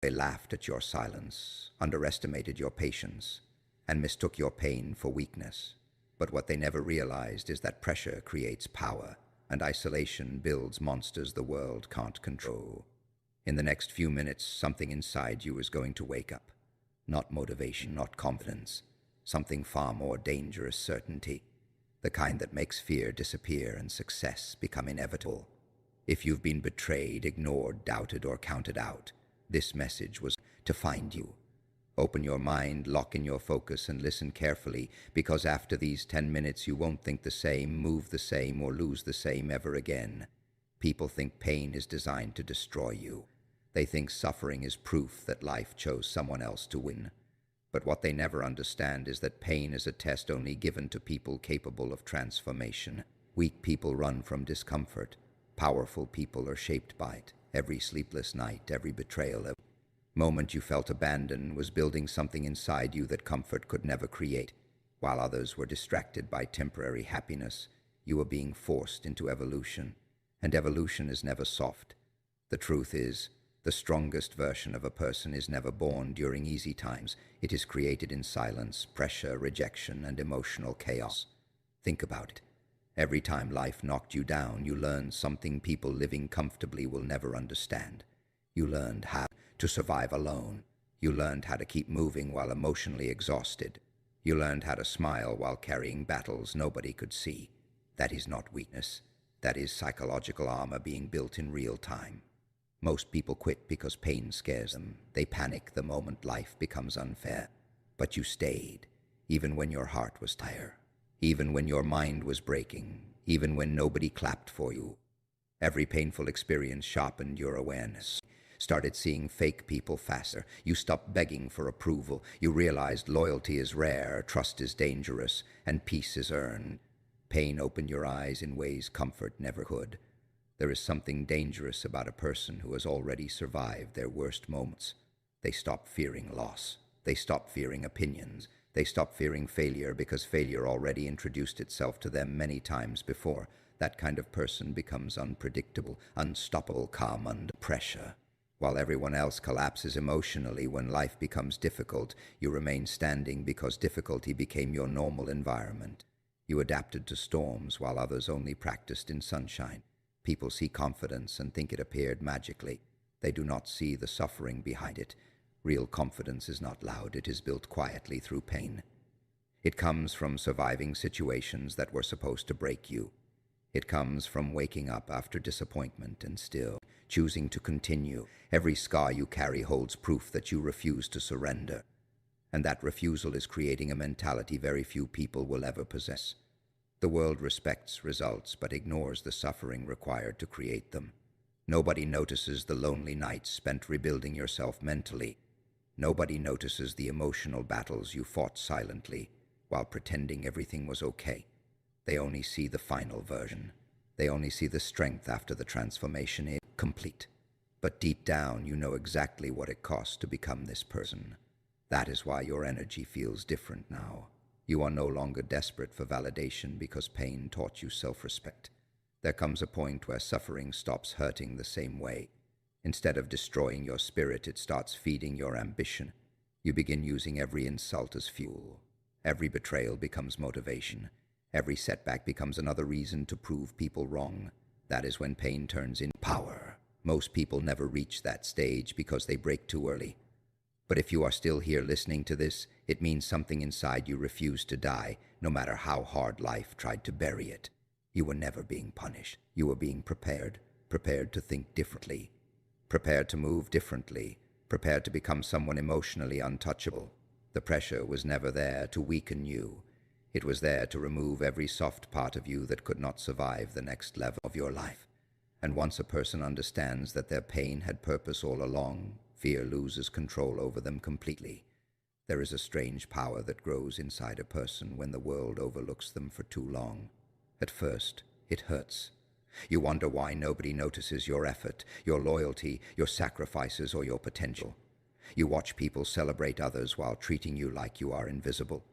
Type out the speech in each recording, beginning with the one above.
They laughed at your silence, underestimated your patience, and mistook your pain for weakness. But what they never realized is that pressure creates power, and isolation builds monsters the world can't control. In the next few minutes, something inside you is going to wake up. Not motivation, not confidence. Something far more dangerous: certainty. The kind that makes fear disappear and success become inevitable. If you've been betrayed, ignored, doubted, or counted out, this message was to find you. Open your mind, lock in your focus, and listen carefully, because after these 10 minutes you won't think the same, move the same, or lose the same ever again. People think pain is designed to destroy you. They think suffering is proof that life chose someone else to win. But what they never understand is that pain is a test only given to people capable of transformation. Weak people run from discomfort. Powerful people are shaped by it. Every sleepless night, every betrayal, every moment you felt abandoned was building something inside you that comfort could never create. While others were distracted by temporary happiness, you were being forced into evolution. And evolution is never soft. The truth is, the strongest version of a person is never born during easy times. It is created in silence, pressure, rejection, and emotional chaos. Think about it. Every time life knocked you down, you learned something people living comfortably will never understand. You learned how to survive alone. You learned how to keep moving while emotionally exhausted. You learned how to smile while carrying battles nobody could see. That is not weakness. That is psychological armor being built in real time. Most people quit because pain scares them. They panic the moment life becomes unfair. But you stayed, even when your heart was tired, even when your mind was breaking, even when nobody clapped for you. Every painful experience sharpened your awareness. Started seeing fake people faster. You stopped begging for approval. You realized loyalty is rare, trust is dangerous, and peace is earned. Pain opened your eyes in ways comfort never could. There is something dangerous about a person who has already survived their worst moments. They stop fearing loss. They stop fearing opinions. They stop fearing failure because failure already introduced itself to them many times before. That kind of person becomes unpredictable, unstoppable, calm under pressure. While everyone else collapses emotionally when life becomes difficult, you remain standing because difficulty became your normal environment. You adapted to storms while others only practiced in sunshine. People see confidence and think it appeared magically. They do not see the suffering behind it. Real confidence is not loud, it is built quietly through pain. It comes from surviving situations that were supposed to break you. It comes from waking up after disappointment and still choosing to continue. Every scar you carry holds proof that you refuse to surrender. And that refusal is creating a mentality very few people will ever possess. The world respects results but ignores the suffering required to create them. Nobody notices the lonely nights spent rebuilding yourself mentally. Nobody notices the emotional battles you fought silently while pretending everything was okay. They only see the final version. They only see the strength after the transformation is complete. But deep down, you know exactly what it costs to become this person. That is why your energy feels different now. You are no longer desperate for validation because pain taught you self-respect. There comes a point where suffering stops hurting the same way. Instead of destroying your spirit, it starts feeding your ambition. You begin using every insult as fuel. Every betrayal becomes motivation. Every setback becomes another reason to prove people wrong. That is when pain turns into power. Most people never reach that stage because they break too early. But if you are still here listening to this, it means something inside you refused to die, no matter how hard life tried to bury it. You were never being punished. You were being prepared to think differently, prepared to move differently, prepared to become someone emotionally untouchable. The pressure was never there to weaken you. It was there to remove every soft part of you that could not survive the next level of your life. And once a person understands that their pain had purpose all along, fear loses control over them completely. There is a strange power that grows inside a person when the world overlooks them for too long. At first, it hurts. You wonder why nobody notices your effort, your loyalty, your sacrifices, or your potential. You watch people celebrate others while treating you like you are invisible.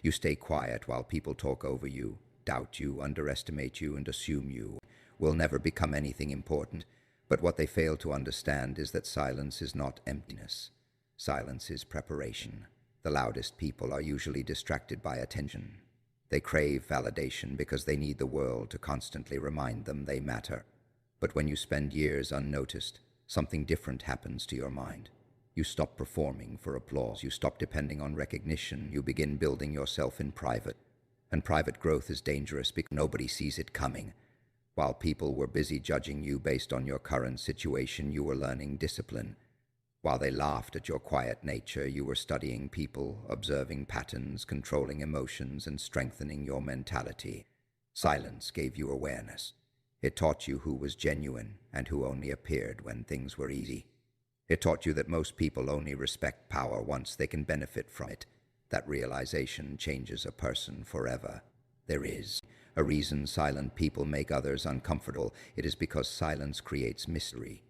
You stay quiet while people talk over you, doubt you, underestimate you, and assume you will never become anything important. But what they fail to understand is that silence is not emptiness. Silence is preparation. The loudest people are usually distracted by attention. They crave validation because they need the world to constantly remind them they matter. But when you spend years unnoticed, something different happens to your mind. You stop performing for applause. You stop depending on recognition. You begin building yourself in private. And private growth is dangerous because nobody sees it coming. While people were busy judging you based on your current situation, you were learning discipline. While they laughed at your quiet nature, you were studying people, observing patterns, controlling emotions, and strengthening your mentality. Silence gave you awareness. It taught you who was genuine and who only appeared when things were easy. It taught you that most people only respect power once they can benefit from it. That realization changes a person forever. There is a reason silent people make others uncomfortable. It is because silence creates mystery.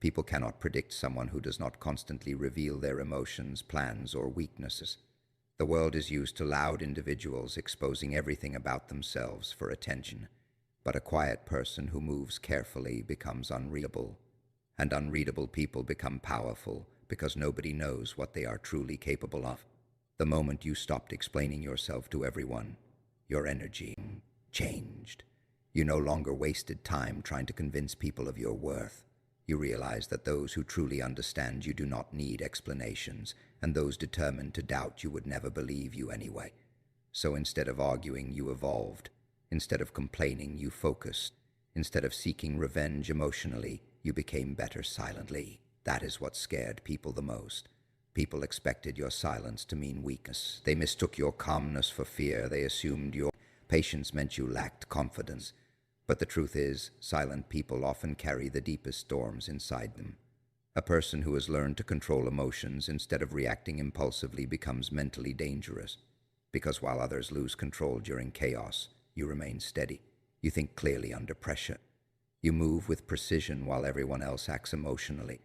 People cannot predict someone who does not constantly reveal their emotions, plans, or weaknesses. The world is used to loud individuals exposing everything about themselves for attention. But a quiet person who moves carefully becomes unreadable. And unreadable people become powerful because nobody knows what they are truly capable of. The moment you stopped explaining yourself to everyone, your energy changed. You no longer wasted time trying to convince people of your worth. You realized that those who truly understand you do not need explanations, and those determined to doubt you would never believe you anyway. So instead of arguing, you evolved. Instead of complaining, you focused. Instead of seeking revenge emotionally, you became better silently. That is what scared people the most. People expected your silence to mean weakness. They mistook your calmness for fear. They assumed your patience meant you lacked confidence. But the truth is, silent people often carry the deepest storms inside them. A person who has learned to control emotions instead of reacting impulsively becomes mentally dangerous. Because while others lose control during chaos, you remain steady. You think clearly under pressure. You move with precision while everyone else acts emotionally.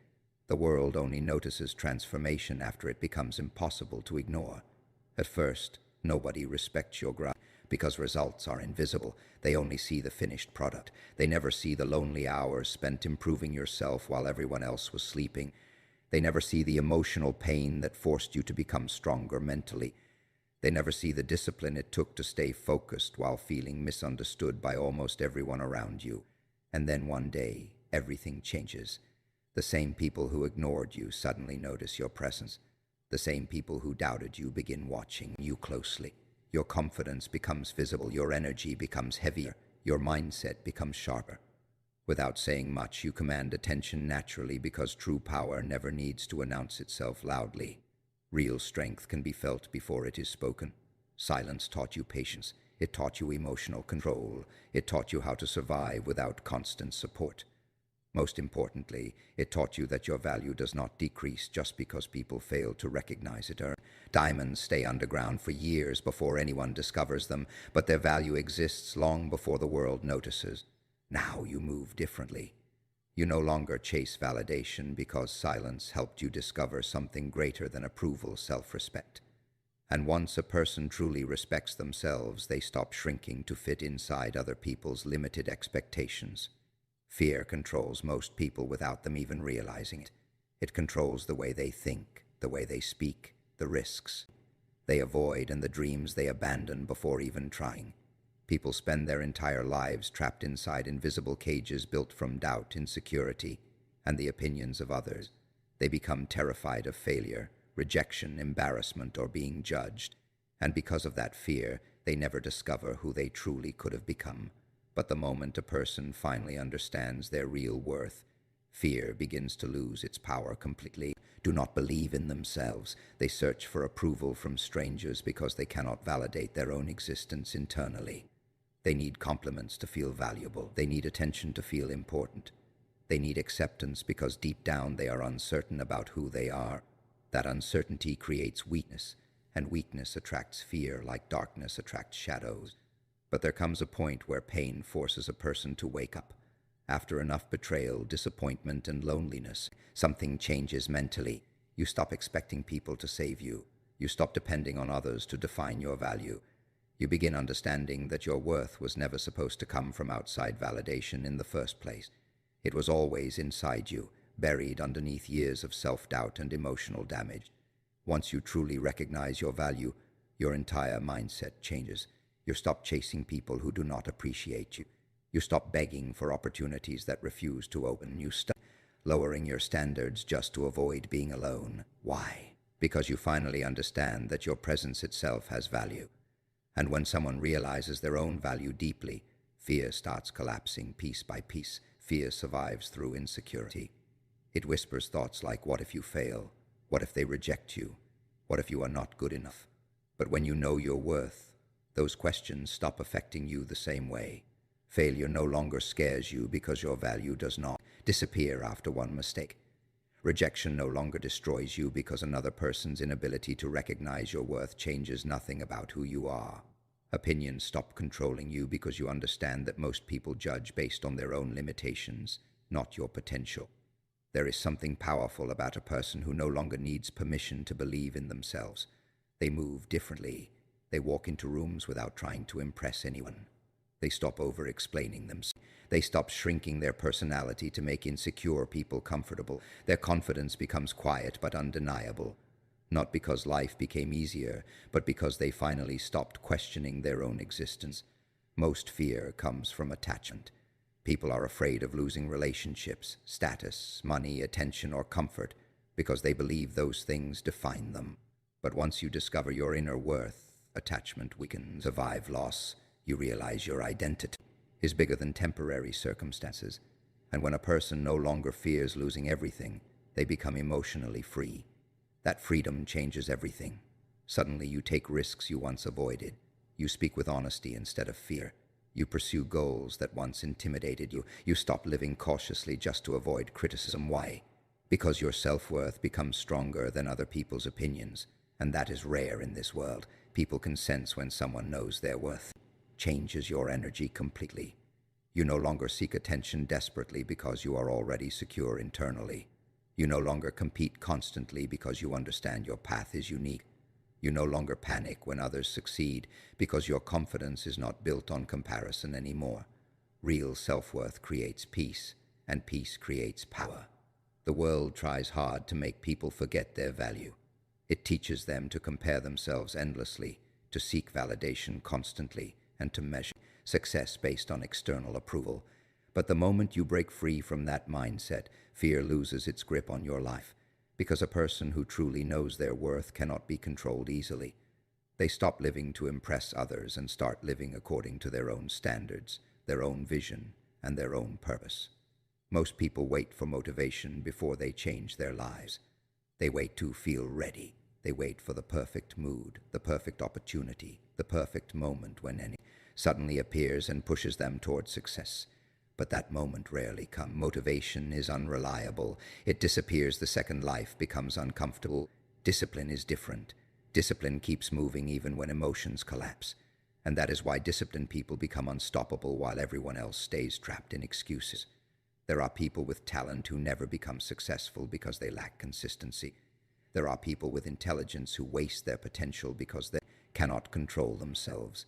The world only notices transformation after it becomes impossible to ignore. At first, nobody respects your grind because results are invisible. They only see the finished product. They never see the lonely hours spent improving yourself while everyone else was sleeping. They never see the emotional pain that forced you to become stronger mentally. They never see the discipline it took to stay focused while feeling misunderstood by almost everyone around you. And then one day, everything changes. The same people who ignored you suddenly notice your presence. The same people who doubted you begin watching you closely. Your confidence becomes visible, your energy becomes heavier, your mindset becomes sharper. Without saying much, you command attention naturally because true power never needs to announce itself loudly. Real strength can be felt before it is spoken. Silence taught you patience. It taught you emotional control. It taught you how to survive without constant support. Most importantly, it taught you that your value does not decrease just because people fail to recognize it. Diamonds stay underground for years before anyone discovers them, but their value exists long before the world notices. Now you move differently. You no longer chase validation because silence helped you discover something greater than approval, self-respect. And once a person truly respects themselves, they stop shrinking to fit inside other people's limited expectations. Fear controls most people without them even realizing it. It controls the way they think, the way they speak, the risks they avoid, and the dreams they abandon before even trying. People spend their entire lives trapped inside invisible cages built from doubt, insecurity, and the opinions of others. They become terrified of failure, rejection, embarrassment, or being judged. And because of that fear, they never discover who they truly could have become. But the moment a person finally understands their real worth, fear begins to lose its power completely. Do not believe in themselves. They search for approval from strangers because they cannot validate their own existence internally. They need compliments to feel valuable. They need attention to feel important. They need acceptance because deep down they are uncertain about who they are. That uncertainty creates weakness, and weakness attracts fear like darkness attracts shadows. But there comes a point where pain forces a person to wake up. After enough betrayal, disappointment, and loneliness, something changes mentally. You stop expecting people to save you. You stop depending on others to define your value. You begin understanding that your worth was never supposed to come from outside validation in the first place. It was always inside you, buried underneath years of self-doubt and emotional damage. Once you truly recognize your value, your entire mindset changes. You stop chasing people who do not appreciate you. You stop begging for opportunities that refuse to open. You stop lowering your standards just to avoid being alone. Why? Because you finally understand that your presence itself has value. And when someone realizes their own value deeply, fear starts collapsing piece by piece. Fear survives through insecurity. It whispers thoughts like, what if you fail? What if they reject you? What if you are not good enough? But when you know your worth, those questions stop affecting you the same way. Failure no longer scares you because your value does not disappear after one mistake. Rejection no longer destroys you because another person's inability to recognize your worth changes nothing about who you are. Opinions stop controlling you because you understand that most people judge based on their own limitations, not your potential. There is something powerful about a person who no longer needs permission to believe in themselves. They move differently. They walk into rooms without trying to impress anyone. They stop over-explaining themselves. They stop shrinking their personality to make insecure people comfortable. Their confidence becomes quiet but undeniable. Not because life became easier, but because they finally stopped questioning their own existence. Most fear comes from attachment. People are afraid of losing relationships, status, money, attention, or comfort because they believe those things define them. But once you discover your inner worth, attachment weakens. Survive loss, you realize your identity is bigger than temporary circumstances. And when a person no longer fears losing everything, they become emotionally free. That freedom changes everything. Suddenly you take risks you once avoided. You speak with honesty instead of fear. You pursue goals that once intimidated you. You stop living cautiously just to avoid criticism. Why? Because your self-worth becomes stronger than other people's opinions. And that is rare in this world. People can sense when someone knows their worth. Changes your energy completely. You no longer seek attention desperately because you are already secure internally. You no longer compete constantly because you understand your path is unique. You no longer panic when others succeed because your confidence is not built on comparison anymore. Real self-worth creates peace, and peace creates power. The world tries hard to make people forget their value. It teaches them to compare themselves endlessly, to seek validation constantly, and to measure success based on external approval. But the moment you break free from that mindset, fear loses its grip on your life, because a person who truly knows their worth cannot be controlled easily. They stop living to impress others and start living according to their own standards, their own vision, and their own purpose. Most people wait for motivation before they change their lives. They wait to feel ready. They wait for the perfect mood, the perfect opportunity, the perfect moment when any suddenly appears and pushes them towards success. But that moment rarely comes. Motivation is unreliable. It disappears the second life becomes uncomfortable. Discipline is different. Discipline keeps moving even when emotions collapse. And that is why disciplined people become unstoppable while everyone else stays trapped in excuses. There are people with talent who never become successful because they lack consistency. There are people with intelligence who waste their potential because they cannot control themselves.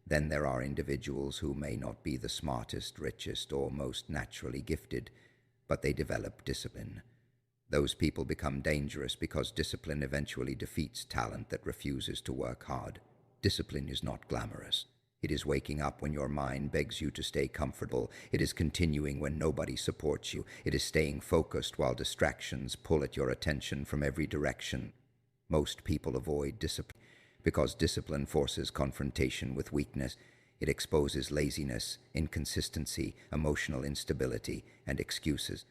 Then there are individuals who may not be the smartest, richest, or most naturally gifted, but they develop discipline. Those people become dangerous because discipline eventually defeats talent that refuses to work hard. Discipline is not glamorous. It is waking up when your mind begs you to stay comfortable. It is continuing when nobody supports you. It is staying focused while distractions pull at your attention from every direction. Most people avoid discipline because discipline forces confrontation with weakness. It exposes laziness, inconsistency, emotional instability, and excuses.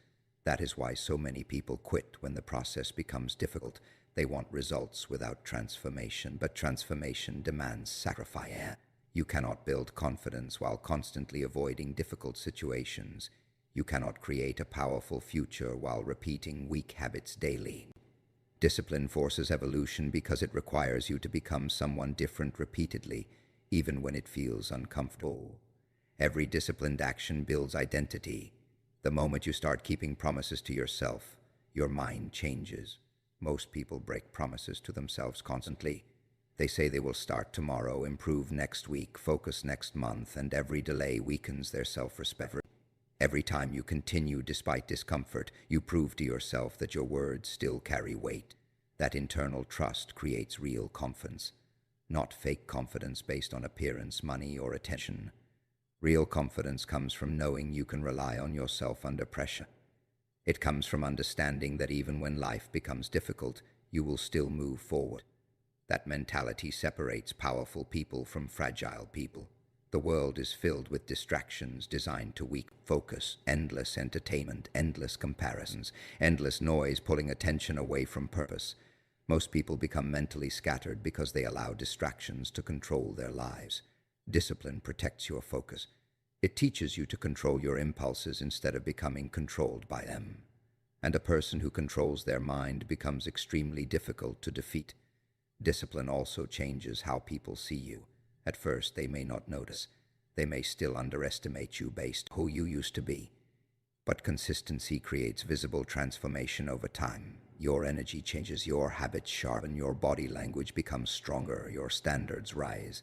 That is why so many people quit when the process becomes difficult. They want results without transformation, but transformation demands sacrifice. You cannot build confidence while constantly avoiding difficult situations. You cannot create a powerful future while repeating weak habits daily. Discipline forces evolution because it requires you to become someone different repeatedly, even when it feels uncomfortable. Every disciplined action builds identity. The moment you start keeping promises to yourself, your mind changes. Most people break promises to themselves constantly. They say they will start tomorrow, improve next week, focus next month, and every delay weakens their self-respect. Every time you continue despite discomfort, you prove to yourself that your words still carry weight. That internal trust creates real confidence, not fake confidence based on appearance, money, or attention. Real confidence comes from knowing you can rely on yourself under pressure. It comes from understanding that even when life becomes difficult, you will still move forward. That mentality separates powerful people from fragile people. The world is filled with distractions designed to weaken focus, endless entertainment, endless comparisons, endless noise pulling attention away from purpose. Most people become mentally scattered because they allow distractions to control their lives. Discipline protects your focus. It teaches you to control your impulses instead of becoming controlled by them. And a person who controls their mind becomes extremely difficult to defeat. Discipline also changes how people see you. At first, they may not notice. They may still underestimate you based on who you used to be. But consistency creates visible transformation over time. Your energy changes, your habits sharpen, your body language becomes stronger, your standards rise.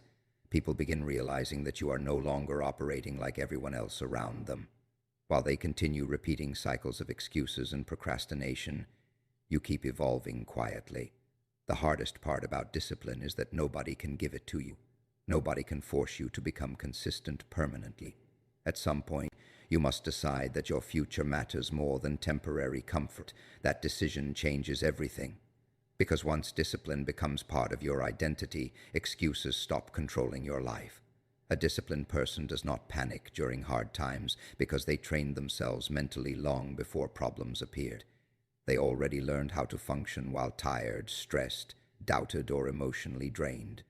People begin realizing that you are no longer operating like everyone else around them. While they continue repeating cycles of excuses and procrastination, you keep evolving quietly. The hardest part about discipline is that nobody can give it to you. Nobody can force you to become consistent permanently. At some point, you must decide that your future matters more than temporary comfort. That decision changes everything. Because once discipline becomes part of your identity, excuses stop controlling your life. A disciplined person does not panic during hard times because they trained themselves mentally long before problems appeared. They already learned how to function while tired, stressed, doubted, or emotionally drained.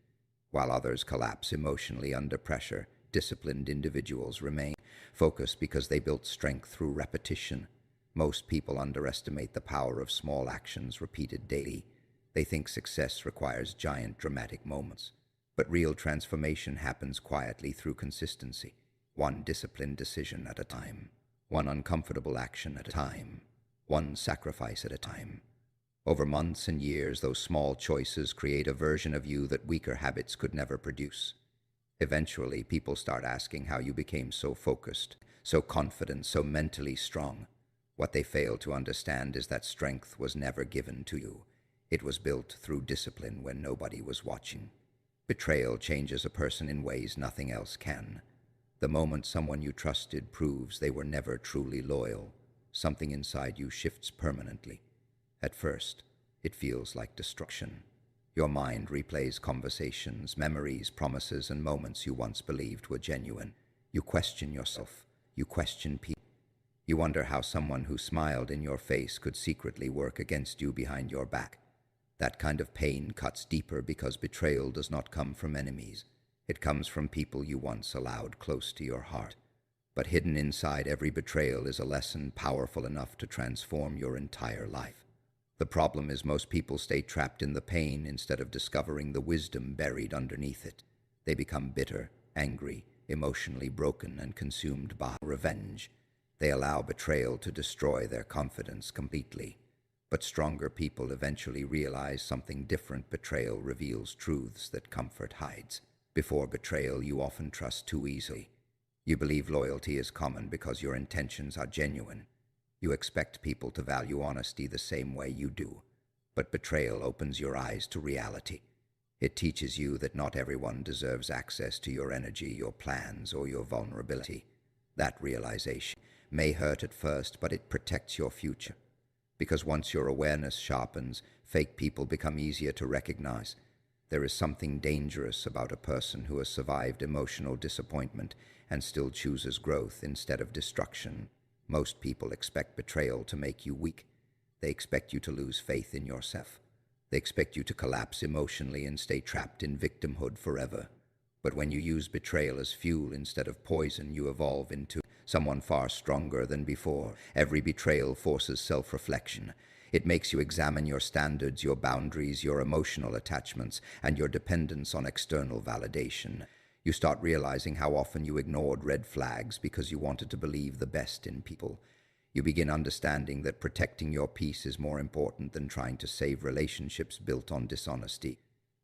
While others collapse emotionally under pressure, disciplined individuals remain focused because they built strength through repetition. Most people underestimate the power of small actions repeated daily. They think success requires giant dramatic moments. But real transformation happens quietly through consistency. One disciplined decision at a time. One uncomfortable action at a time. One sacrifice at a time. Over months and years, those small choices create a version of you that weaker habits could never produce. Eventually, people start asking how you became so focused, so confident, so mentally strong. What they fail to understand is that strength was never given to you. It was built through discipline when nobody was watching. Betrayal changes a person in ways nothing else can. The moment someone you trusted proves they were never truly loyal, something inside you shifts permanently. At first, it feels like destruction. Your mind replays conversations, memories, promises, and moments you once believed were genuine. You question yourself. You question people. You wonder how someone who smiled in your face could secretly work against you behind your back. That kind of pain cuts deeper because betrayal does not come from enemies. It comes from people you once allowed close to your heart. But hidden inside every betrayal is a lesson powerful enough to transform your entire life. The problem is most people stay trapped in the pain instead of discovering the wisdom buried underneath it. They become bitter, angry, emotionally broken, and consumed by revenge. They allow betrayal to destroy their confidence completely. But stronger people eventually realize something different. Betrayal reveals truths that comfort hides. Before betrayal, you often trust too easily. You believe loyalty is common because your intentions are genuine. You expect people to value honesty the same way you do. But betrayal opens your eyes to reality. It teaches you that not everyone deserves access to your energy, your plans, or your vulnerability. That realization may hurt at first, but it protects your future. Because once your awareness sharpens, fake people become easier to recognize. There is something dangerous about a person who has survived emotional disappointment and still chooses growth instead of destruction. Most people expect betrayal to make you weak. They expect you to lose faith in yourself. They expect you to collapse emotionally and stay trapped in victimhood forever. But when you use betrayal as fuel instead of poison, you evolve into someone far stronger than before. Every betrayal forces self-reflection. It makes you examine your standards, your boundaries, your emotional attachments, and your dependence on external validation. You start realizing how often you ignored red flags because you wanted to believe the best in people. You begin understanding that protecting your peace is more important than trying to save relationships built on dishonesty.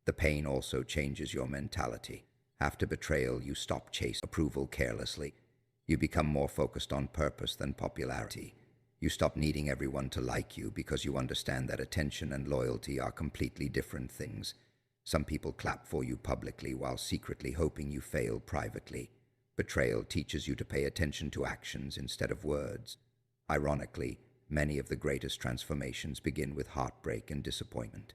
The pain also changes your mentality. After betrayal, you stop chasing approval carelessly. You become more focused on purpose than popularity. You stop needing everyone to like you because you understand that attention and loyalty are completely different things. Some people clap for you publicly while secretly hoping you fail privately. Betrayal teaches you to pay attention to actions instead of words. Ironically, many of the greatest transformations begin with heartbreak and disappointment.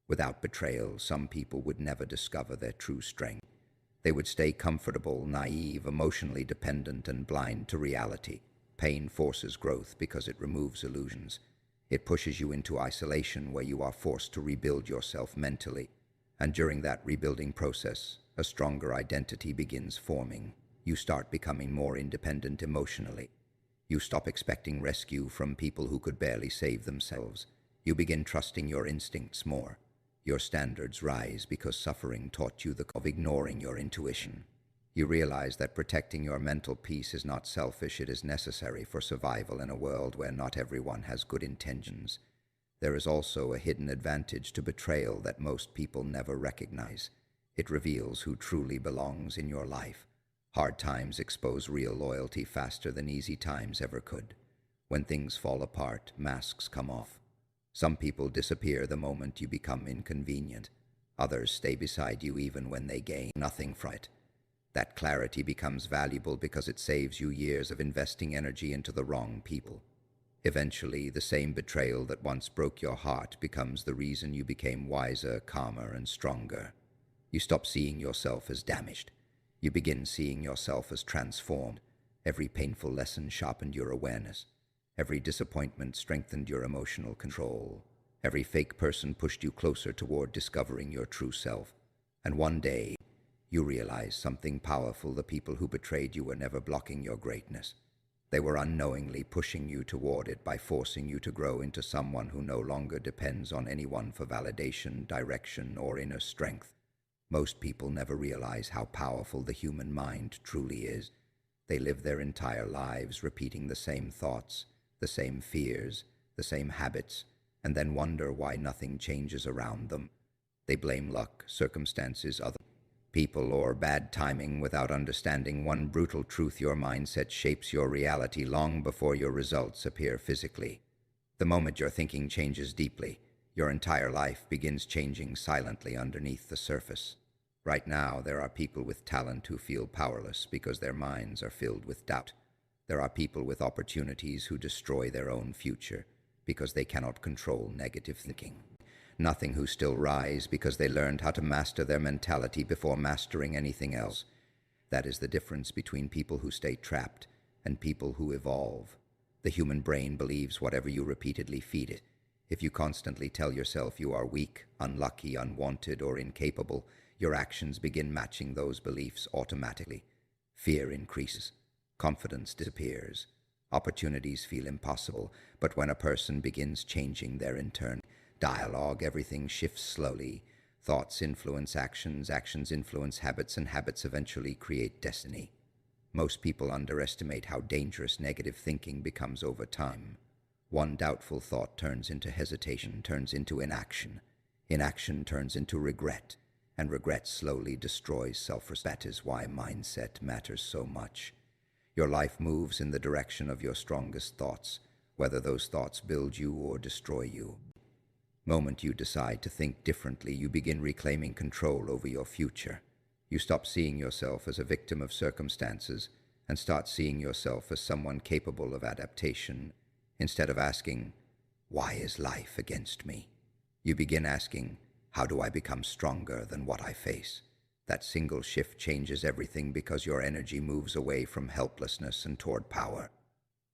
Without betrayal, some people would never discover their true strength. They would stay comfortable, naive, emotionally dependent, and blind to reality. Pain forces growth because it removes illusions. It pushes you into isolation where you are forced to rebuild yourself mentally. And during that rebuilding process, a stronger identity begins forming. You start becoming more independent emotionally. You stop expecting rescue from people who could barely save themselves. You begin trusting your instincts more. Your standards rise because suffering taught you the cost of ignoring your intuition. You realize that protecting your mental peace is not selfish, it is necessary for survival in a world where not everyone has good intentions. There is also a hidden advantage to betrayal that most people never recognize. It reveals who truly belongs in your life. Hard times expose real loyalty faster than easy times ever could. When things fall apart, masks come off. Some people disappear the moment you become inconvenient. Others stay beside you even when they gain nothing from it. That clarity becomes valuable because it saves you years of investing energy into the wrong people. Eventually, the same betrayal that once broke your heart becomes the reason you became wiser, calmer, and stronger. You stop seeing yourself as damaged. You begin seeing yourself as transformed. Every painful lesson sharpened your awareness. Every disappointment strengthened your emotional control. Every fake person pushed you closer toward discovering your true self. And one day, you realize something powerful. The people who betrayed you were never blocking your greatness. They were unknowingly pushing you toward it by forcing you to grow into someone who no longer depends on anyone for validation, direction, or inner strength. Most people never realize how powerful the human mind truly is. They live their entire lives repeating the same thoughts, the same fears, the same habits, and then wonder why nothing changes around them. They blame luck, circumstances, other people, or bad timing without understanding one brutal truth: your mindset shapes your reality long before your results appear physically. The moment your thinking changes deeply, your entire life begins changing silently underneath the surface. Right now, there are people with talent who feel powerless because their minds are filled with doubt. There are people with opportunities who destroy their own future because they cannot control negative thinking. Nothing who still rise because they learned how to master their mentality before mastering anything else. That is the difference between people who stay trapped and people who evolve. The human brain believes whatever you repeatedly feed it. If you constantly tell yourself you are weak, unlucky, unwanted, or incapable, your actions begin matching those beliefs automatically. Fear increases. Confidence disappears. Opportunities feel impossible, but when a person begins changing their internal dialogue, everything shifts slowly. Thoughts influence actions, actions influence habits, and habits eventually create destiny. Most people underestimate how dangerous negative thinking becomes over time. One doubtful thought turns into hesitation, turns into inaction. Inaction turns into regret, and regret slowly destroys self-respect. That is why mindset matters so much. Your life moves in the direction of your strongest thoughts, whether those thoughts build you or destroy you. The moment you decide to think differently, you begin reclaiming control over your future. You stop seeing yourself as a victim of circumstances and start seeing yourself as someone capable of adaptation. Instead of asking, "Why is life against me?" you begin asking, "How do I become stronger than what I face?" That single shift changes everything because your energy moves away from helplessness and toward power.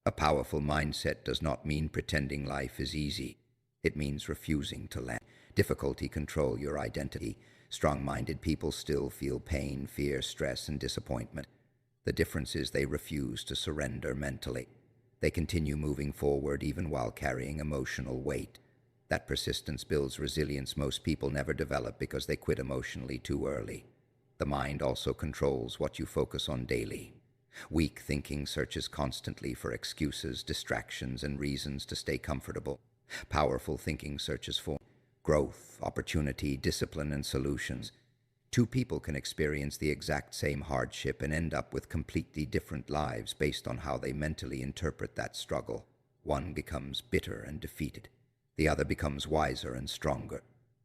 A powerful mindset does not mean pretending life is easy. It means refusing to let difficulty control your identity. Strong-minded people still feel pain, fear, stress, and disappointment. The difference is they refuse to surrender mentally. They continue moving forward even while carrying emotional weight. That persistence builds resilience most people never develop because they quit emotionally too early. The mind also controls what you focus on daily. Weak thinking searches constantly for excuses, distractions, and reasons to stay comfortable. Powerful thinking searches for growth, opportunity, discipline, and solutions. Two people can experience the exact same hardship and end up with completely different lives based on how they mentally interpret that struggle. One becomes bitter and defeated. The other becomes wiser and stronger.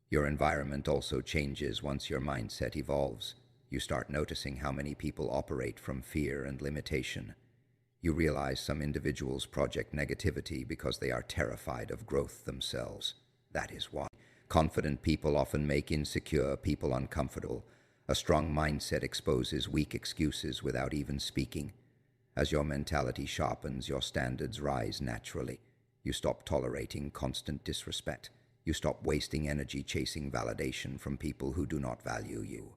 Your environment also changes once your mindset evolves. You start noticing how many people operate from fear and limitation. You realize some individuals project negativity because they are terrified of growth themselves. That is why confident people often make insecure people uncomfortable. A strong mindset exposes weak excuses without even speaking. As your mentality sharpens, your standards rise naturally. You stop tolerating constant disrespect. You stop wasting energy chasing validation from people who do not value you.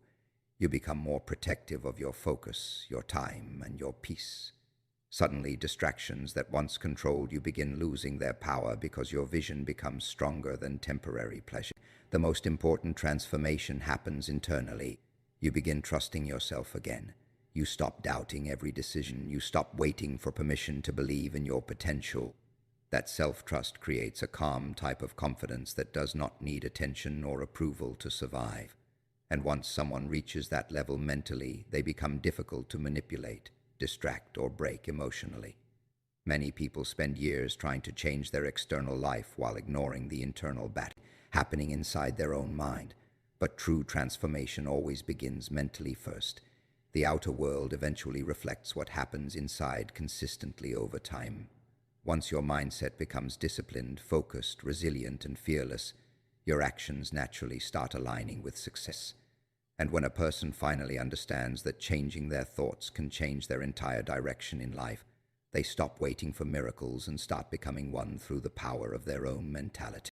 You become more protective of your focus, your time, and your peace. Suddenly, distractions that once controlled you begin losing their power because your vision becomes stronger than temporary pleasure. The most important transformation happens internally. You begin trusting yourself again. You stop doubting every decision. You stop waiting for permission to believe in your potential. That self-trust creates a calm type of confidence that does not need attention or approval to survive. And once someone reaches that level mentally, they become difficult to manipulate, distract, or break emotionally. Many people spend years trying to change their external life while ignoring the internal battle happening inside their own mind. But true transformation always begins mentally first. The outer world eventually reflects what happens inside consistently over time. Once your mindset becomes disciplined, focused, resilient, and fearless, your actions naturally start aligning with success. And when a person finally understands that changing their thoughts can change their entire direction in life, they stop waiting for miracles and start becoming one through the power of their own mentality.